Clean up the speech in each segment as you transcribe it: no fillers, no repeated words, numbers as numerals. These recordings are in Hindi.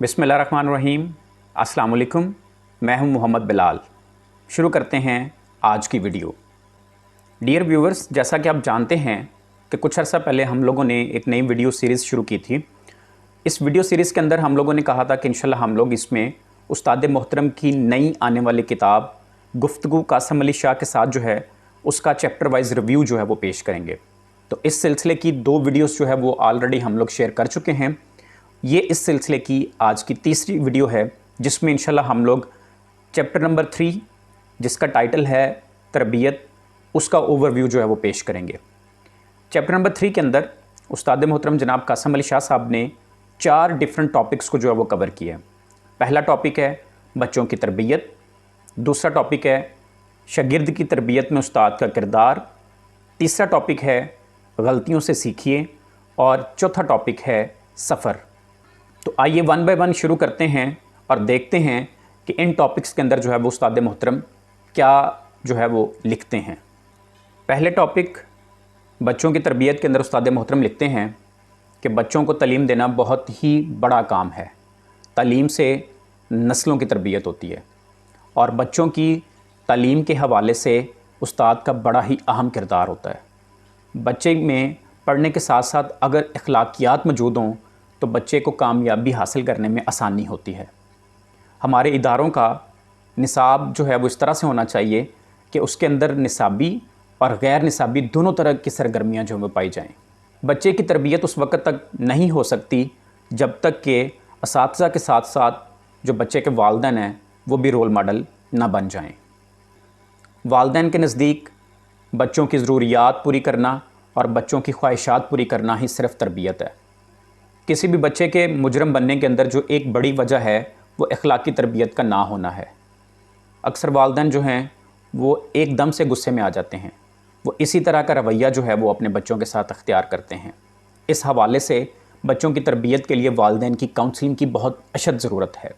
बिस्मिल्लाहिर्रहमानिर्रहीम। अस्सलाम वालेकुम। मैं हूं मोहम्मद बिलाल। शुरू करते हैं आज की वीडियो। डियर व्यूवर्स, जैसा कि आप जानते हैं कि कुछ अर्सा पहले हम लोगों ने एक नई वीडियो सीरीज़ शुरू की थी। इस वीडियो सीरीज़ के अंदर हम लोगों ने कहा था कि इंशाल्लाह हम लोग इसमें उस्ताद मोहतरम की नई आने वाली किताब गुफ्तगू कासम अली शाह के साथ जो है उसका चैप्टर वाइज रिव्यू जो है वो पेश करेंगे। तो इस सिलसिले की 2 वीडियोस जो है वो ऑलरेडी हम लोग शेयर कर चुके हैं। ये इस सिलसिले की आज की तीसरी वीडियो है, जिसमें इंशाल्लाह हम लोग चैप्टर नंबर 3 जिसका टाइटल है तरबियत, उसका ओवरव्यू जो है वो पेश करेंगे। चैप्टर नंबर 3 के अंदर उस्ताद मोहतरम जनाब कासम अली शाह साहब ने 4 डिफरेंट टॉपिक्स को जो है वो कवर किया है। पहला टॉपिक है बच्चों की तरबियत, दूसरा टॉपिक है शागिर्द की तरबियत में उस्ताद का किरदार, तीसरा टॉपिक है गलतियों से सीखिए और चौथा टॉपिक है सफ़र। तो आइए वन बाय वन शुरू करते हैं और देखते हैं कि इन टॉपिक्स के अंदर जो है वो उस्ताद मोहतरम क्या जो है वो लिखते हैं। पहले टॉपिक बच्चों की तरबियत के अंदर उस्ताद मोहतरम लिखते हैं कि बच्चों को तालीम देना बहुत ही बड़ा काम है। तालीम से नस्लों की तरबियत होती है और बच्चों की तालीम के हवाले से उस्ताद का बड़ा ही अहम किरदार होता है। बच्चे में पढ़ने के साथ साथ अगर अखलाकियात मौजूद हों तो बच्चे को कामयाबी हासिल करने में आसानी होती है। हमारे इदारों का निसाब जो है वो इस तरह से होना चाहिए कि उसके अंदर निसाबी और गैर निसाबी दोनों तरह की सरगर्मियाँ जो वो पाई जाएँ। बच्चे की तरबियत उस वक्त तक नहीं हो सकती जब तक कि असातिज़ा के साथ साथ जो बच्चे के वालिदैन हैं वो भी रोल मॉडल ना बन जाएँ। वालिदैन के नज़दीक बच्चों की ज़रूरियात पूरी करना और बच्चों की ख्वाहिशात पूरी करना ही सिर्फ़ तरबियत है। किसी भी बच्चे के मुजरम बनने के अंदर जो एक बड़ी वजह है वो अखलाकी तरबियत का ना होना है। अक्सर वालिदैन जो हैं वो एकदम से गुस्से में आ जाते हैं, वो इसी तरह का रवैया जो है वो अपने बच्चों के साथ अख्तियार करते हैं। इस हवाले से बच्चों की तरबियत के लिए वालिदैन की काउंसलिंग की बहुत अशद ज़रूरत है।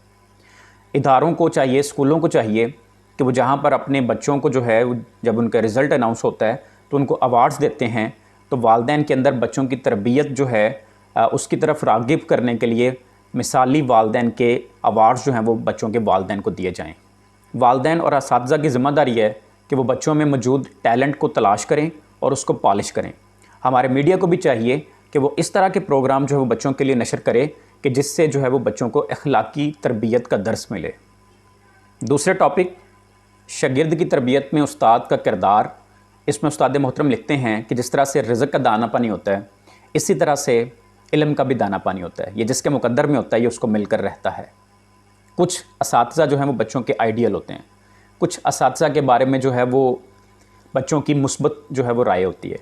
इदारों को चाहिए, स्कूलों को चाहिए कि वो जहाँ पर अपने बच्चों को जो है जब उनका रिज़ल्ट अनाउंस होता है तो उनको अवार्ड्स देते हैं, तो वालिदैन के अंदर बच्चों की तरबियत जो है उसकी तरफ राग़िब करने के लिए मिसाली वालिदैन के अवार्ड्स जो हैं वो बच्चों के वालिदैन को दिए जाएँ। वालिदैन और असातिज़ा की ज़िम्मेदारी है कि वो बच्चों में मौजूद टैलेंट को तलाश करें और उसको पॉलिश करें। हमारे मीडिया को भी चाहिए कि वो इस तरह के प्रोग्राम जो है वो बच्चों के लिए नशर करे कि जिससे जो है वो बच्चों को अखलाकी तरबियत का दर्स मिले। दूसरे टॉपिक शागिर्द की तरबियत में उस्ताद का किरदार। इसमें उस्ताद मोहतरम लिखते हैं कि जिस तरह से रिज़्क़ का दाना पानी होता है, इसी तरह से इल्म का भी दाना पानी होता है। ये जिसके मुकद्दर में होता है ये उसको मिलकर रहता है। कुछ असातिज़ा जो हैं वो बच्चों के आइडियल होते हैं, कुछ असातिज़ा के बारे में जो है वो बच्चों की मुस्बत जो है वो राय होती है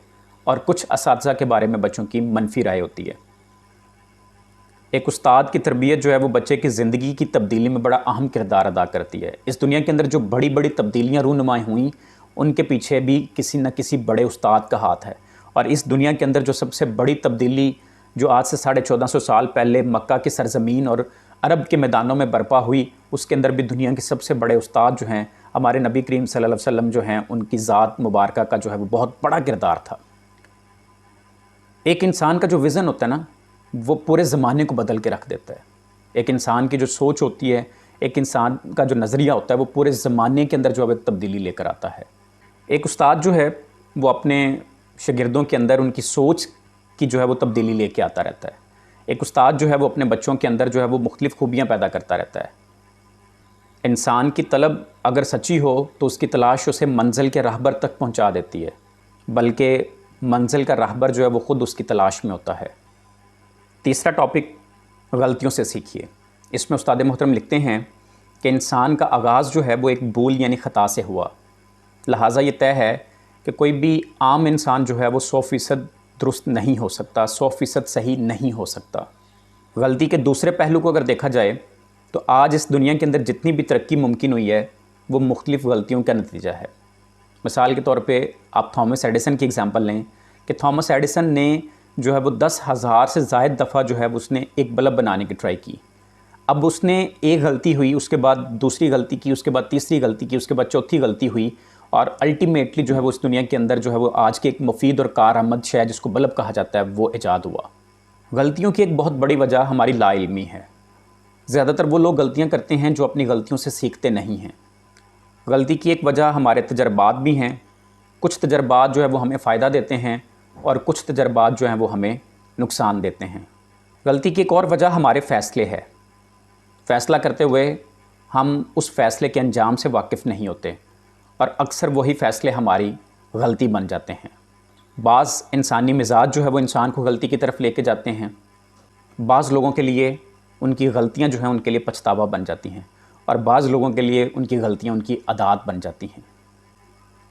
और कुछ असातिज़ा के बारे में बच्चों की मनफी राय होती है। एक उस्ताद की तरबियत जो है वो बच्चे की ज़िंदगी की तब्दीली में बड़ा अहम किरदार अदा करती है। इस दुनिया के अंदर जो बड़ी बड़ी तब्दीलियाँ रूनुमा हुई उनके पीछे भी किसी न किसी बड़े उस्ताद का हाथ है। और इस दुनिया के अंदर जो सबसे बड़ी तब्दीली जो आज से 1450 साल पहले मक्का की सरज़मीन और अरब के मैदानों में बर्पा हुई, उसके अंदर भी दुनिया के सबसे बड़े उस्ताद जो हैं हमारे नबी करीम सल्लल्लाहु अलैहि वसल्लम जो हैं उनकी ज़ात मुबारका का जो है वो बहुत बड़ा किरदार था। एक इंसान का जो विज़न होता है ना वो पूरे ज़माने को बदल के रख देता है। एक इंसान की जो सोच होती है, एक इंसान का जो नज़रिया होता है वो पूरे ज़माने के अंदर जो है तब्दीली लेकर आता है। एक उस्ताद जो है वो अपने शागिर्दों के अंदर उनकी सोच की जो है वो तब्दीली लेके आता रहता है। एक उस्ताद जो है वो अपने बच्चों के अंदर जो है वो मुख्तलिफ़ खूबियाँ पैदा करता रहता है। इंसान की तलब अगर सच्ची हो तो उसकी तलाश उसे मंजिल के राहबर तक पहुंचा देती है, बल्कि मंजिल का राहबर जो है वो ख़ुद उसकी तलाश में होता है। तीसरा टॉपिक गलतियों से सीखिए। इसमें उस्ताद मोहतरम लिखते हैं कि इंसान का आगाज़ जो है वो एक भूल यानी ख़ता से हुआ, लिहाजा ये तय है कि कोई भी आम इंसान जो है वो 100% दुरुस्त नहीं हो सकता, 100% सही नहीं हो सकता। गलती के दूसरे पहलू को अगर देखा जाए तो आज इस दुनिया के अंदर जितनी भी तरक्की मुमकिन हुई है वो मुख्तलिफ़ गलतियों का नतीजा है। मिसाल के तौर पे आप थॉमस एडिसन की एग्ज़ाम्पल लें कि थॉमस एडिसन ने जो है वो 10,000 से ज़ायद दफ़ा जो है उसने एक बल्ब बनाने की ट्राई की। अब उसने एक गलती हुई, उसके बाद दूसरी गलती की, उसके बाद तीसरी गलती की, उसके बाद चौथी गलती हुई और अल्टीमेटली जो है वो इस दुनिया के अंदर जो है वो आज की एक मुफीद और कारआमद शय जिसको बल्ब कहा जाता है वो ईजाद हुआ। गलतियों की एक बहुत बड़ी वजह हमारी लाइल्मी है। ज़्यादातर वो लोग गलतियाँ करते हैं जो अपनी गलतियों से सीखते नहीं हैं। गलती की एक वजह हमारे तजर्बात भी हैं। कुछ तजर्बात जो है वो हमें फ़ायदा देते हैं और कुछ तजर्बात जो हैं वो हमें नुकसान देते हैं। गलती की एक और वजह हमारे फ़ैसले है। फ़ैसला करते हुए हम उस फ़ैसले के अंजाम से वाकिफ़ नहीं होते और अक्सर वही फ़ैसले हमारी गलती बन जाते हैं। बाज़ इंसानी मिजाज जो है वो इंसान को गलती की तरफ लेके जाते हैं। बाज़ लोगों के लिए उनकी गलतियां जो हैं उनके लिए पछतावा बन जाती हैं और बाज़ लोगों के लिए उनकी गलतियां उनकी आदत बन जाती हैं।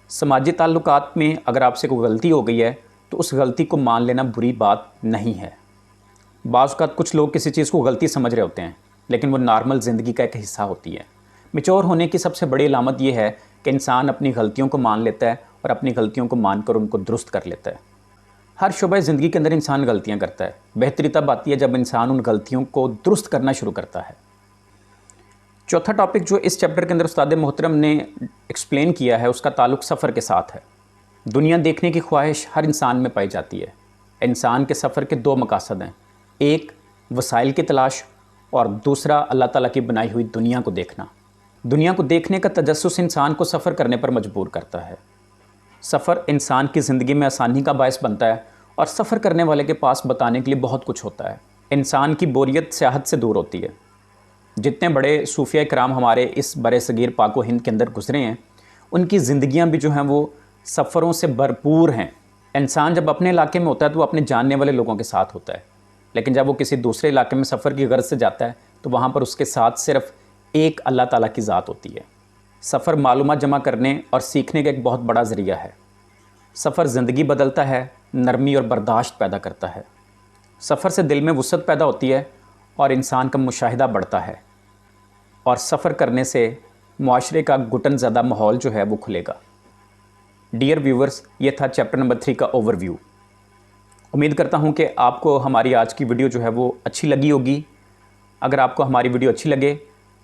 समाजी ताल्लुकात में अगर आपसे कोई गलती हो गई है तो उस गलती को मान लेना बुरी बात नहीं है। बाज़ औक़ात कुछ लोग किसी चीज़ को गलती समझ रहे होते हैं, लेकिन वो नॉर्मल ज़िंदगी का एक हिस्सा होती है। मैच्योर होने की सबसे बड़ी अलामत ये है कि इंसान अपनी गलतियों को मान लेता है और अपनी गलतियों को मानकर उनको दुरुस्त कर लेता है। हर शुबह ज़िंदगी के अंदर इंसान गलतियां करता है। बेहतरी तब आती है जब इंसान उन गलतियों को दुरुस्त करना शुरू करता है। चौथा टॉपिक जो इस चैप्टर के अंदर उस्ताद मोहतरम ने एक्सप्लेन किया है उसका ताल्लुक़ सफ़र के साथ है। दुनिया देखने की ख्वाहिश हर इंसान में पाई जाती है। इंसान के सफ़र के दो मकासद हैं, एक वसाइल की तलाश और दूसरा अल्लाह ताला की बनाई हुई दुनिया को देखना। दुनिया को देखने का तजस्सुस इंसान को सफ़र करने पर मजबूर करता है। सफ़र इंसान की ज़िंदगी में आसानी का बायस बनता है और सफ़र करने वाले के पास बताने के लिए बहुत कुछ होता है। इंसान की बोरियत सियाहत से दूर होती है। जितने बड़े सूफिया इकराम हमारे इस बरे-सगीर पाक व हिंद के अंदर गुजरे हैं, उनकी ज़िंदगियाँ भी जो हैं वो सफ़रों से भरपूर हैं। इंसान जब अपने इलाके में होता है तो वो अपने जानने वाले लोगों के साथ होता है, लेकिन जब वो किसी दूसरे इलाके में सफ़र की गर्ज से जाता है तो वहाँ पर उसके साथ सिर्फ़ एक अल्लाह ताला की ज़ात होती है। सफ़र मालूमात जमा करने और सीखने का एक बहुत बड़ा ज़रिया है। सफ़र ज़िंदगी बदलता है, नरमी और बर्दाश्त पैदा करता है। सफ़र से दिल में वुसअत पैदा होती है और इंसान का मुशाहिदा बढ़ता है और सफ़र करने से मुआशरे का घुटन ज़्यादा माहौल जो है वो खुलेगा। डियर व्यूवर्स, ये था चैप्टर नंबर 3 का ओवरव्यू। उम्मीद करता हूँ कि आपको हमारी आज की वीडियो जो है वो अच्छी लगी होगी। अगर आपको हमारी वीडियो अच्छी लगे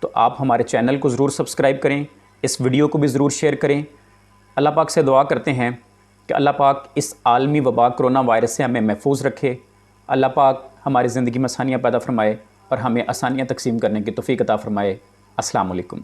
तो आप हमारे चैनल को ज़रूर सब्सक्राइब करें, इस वीडियो को भी ज़रूर शेयर करें। अल्लाह पाक से दुआ करते हैं कि अल्लाह पाक इस आलमी वबा कोरोना वायरस से हमें महफूज रखे। अल्लाह पाक हमारी ज़िंदगी में आसानियाँ पैदा फरमाए और हमें आसानियाँ तकसीम करने की तौफीक अता फरमाए। अस्सलाम वालेकुम।